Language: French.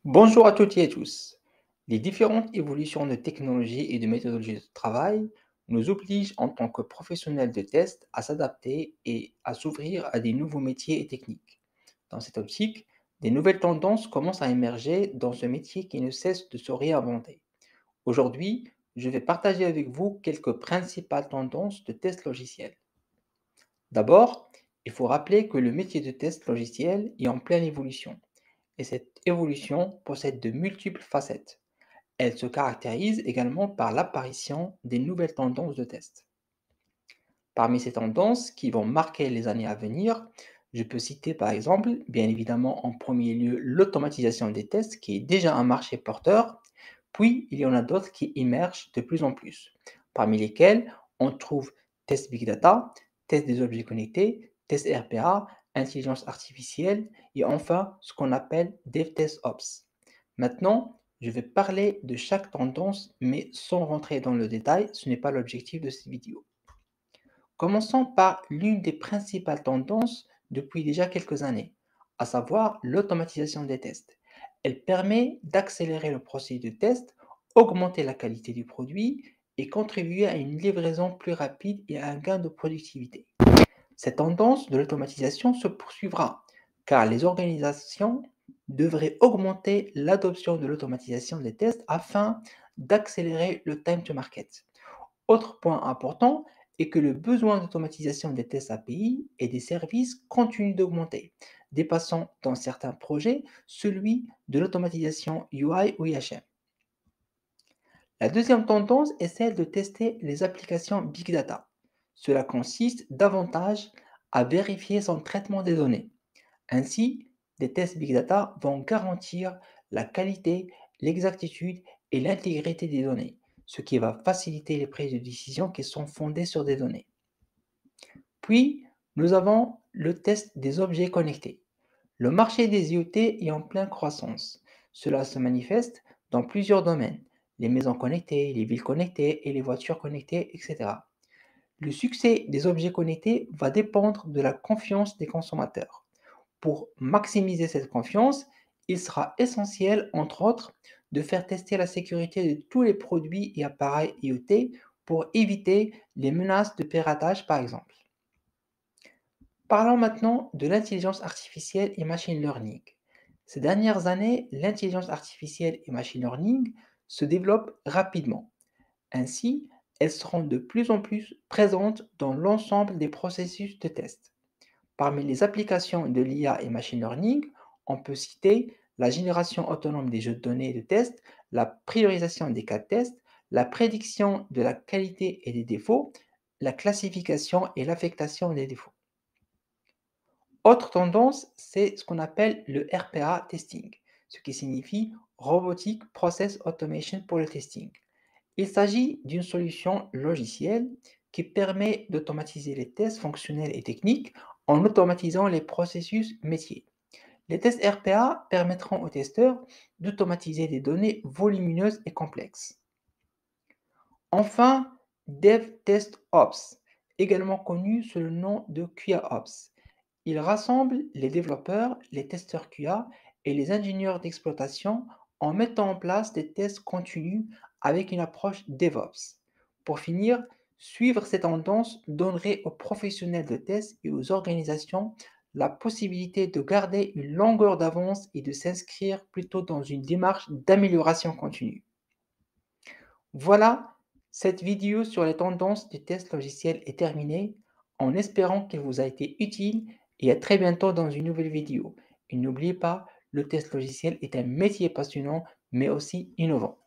Bonjour à toutes et à tous. Les différentes évolutions de technologies et de méthodologies de travail nous obligent en tant que professionnels de test à s'adapter et à s'ouvrir à des nouveaux métiers et techniques. Dans cette optique, des nouvelles tendances commencent à émerger dans ce métier qui ne cesse de se réinventer. Aujourd'hui, je vais partager avec vous quelques principales tendances de test logiciel. D'abord, il faut rappeler que le métier de test logiciel est en pleine évolution et cette évolution possède de multiples facettes. Elle se caractérise également par l'apparition des nouvelles tendances de test. Parmi ces tendances qui vont marquer les années à venir, je peux citer par exemple, bien évidemment en premier lieu, l'automatisation des tests qui est déjà un marché porteur, puis il y en a d'autres qui émergent de plus en plus, parmi lesquels on trouve test big data, test des objets connectés, test RPA, intelligence artificielle et enfin ce qu'on appelle DevTestOps. Maintenant, je vais parler de chaque tendance, mais sans rentrer dans le détail, ce n'est pas l'objectif de cette vidéo. Commençons par l'une des principales tendances depuis déjà quelques années, à savoir l'automatisation des tests. Elle permet d'accélérer le processus de test, augmenter la qualité du produit et contribuer à une livraison plus rapide et à un gain de productivité. Cette tendance de l'automatisation se poursuivra car les organisations devraient augmenter l'adoption de l'automatisation des tests afin d'accélérer le time to market. Autre point important est que le besoin d'automatisation des tests API et des services continue d'augmenter, dépassant dans certains projets celui de l'automatisation UI ou IHM. La deuxième tendance est celle de tester les applications Big Data. Cela consiste davantage à vérifier son traitement des données. Ainsi, les tests Big Data vont garantir la qualité, l'exactitude et l'intégrité des données, ce qui va faciliter les prises de décision qui sont fondées sur des données. Puis, nous avons le test des objets connectés. Le marché des IoT est en pleine croissance. Cela se manifeste dans plusieurs domaines, les maisons connectées, les villes connectées et les voitures connectées, etc. Le succès des objets connectés va dépendre de la confiance des consommateurs. Pour maximiser cette confiance, il sera essentiel, entre autres, de faire tester la sécurité de tous les produits et appareils IoT pour éviter les menaces de piratage, par exemple. Parlons maintenant de l'intelligence artificielle et machine learning. Ces dernières années, l'intelligence artificielle et machine learning se développent rapidement. Ainsi, elles seront de plus en plus présentes dans l'ensemble des processus de test. Parmi les applications de l'IA et machine learning, on peut citer la génération autonome des jeux de données de test, la priorisation des cas de test, la prédiction de la qualité et des défauts, la classification et l'affectation des défauts. Autre tendance, c'est ce qu'on appelle le RPA testing, ce qui signifie Robotic Process Automation pour le testing. Il s'agit d'une solution logicielle qui permet d'automatiser les tests fonctionnels et techniques en automatisant les processus métiers. Les tests RPA permettront aux testeurs d'automatiser des données volumineuses et complexes. Enfin, DevTestOps, également connu sous le nom de QAOps. Il rassemble les développeurs, les testeurs QA et les ingénieurs d'exploitation en mettant en place des tests continus avec une approche DevOps. Pour finir, suivre ces tendances donnerait aux professionnels de test et aux organisations la possibilité de garder une longueur d'avance et de s'inscrire plutôt dans une démarche d'amélioration continue. Voilà, cette vidéo sur les tendances du test logiciel est terminée, en espérant qu'elle vous a été utile et à très bientôt dans une nouvelle vidéo. Et n'oubliez pas, le test logiciel est un métier passionnant mais aussi innovant.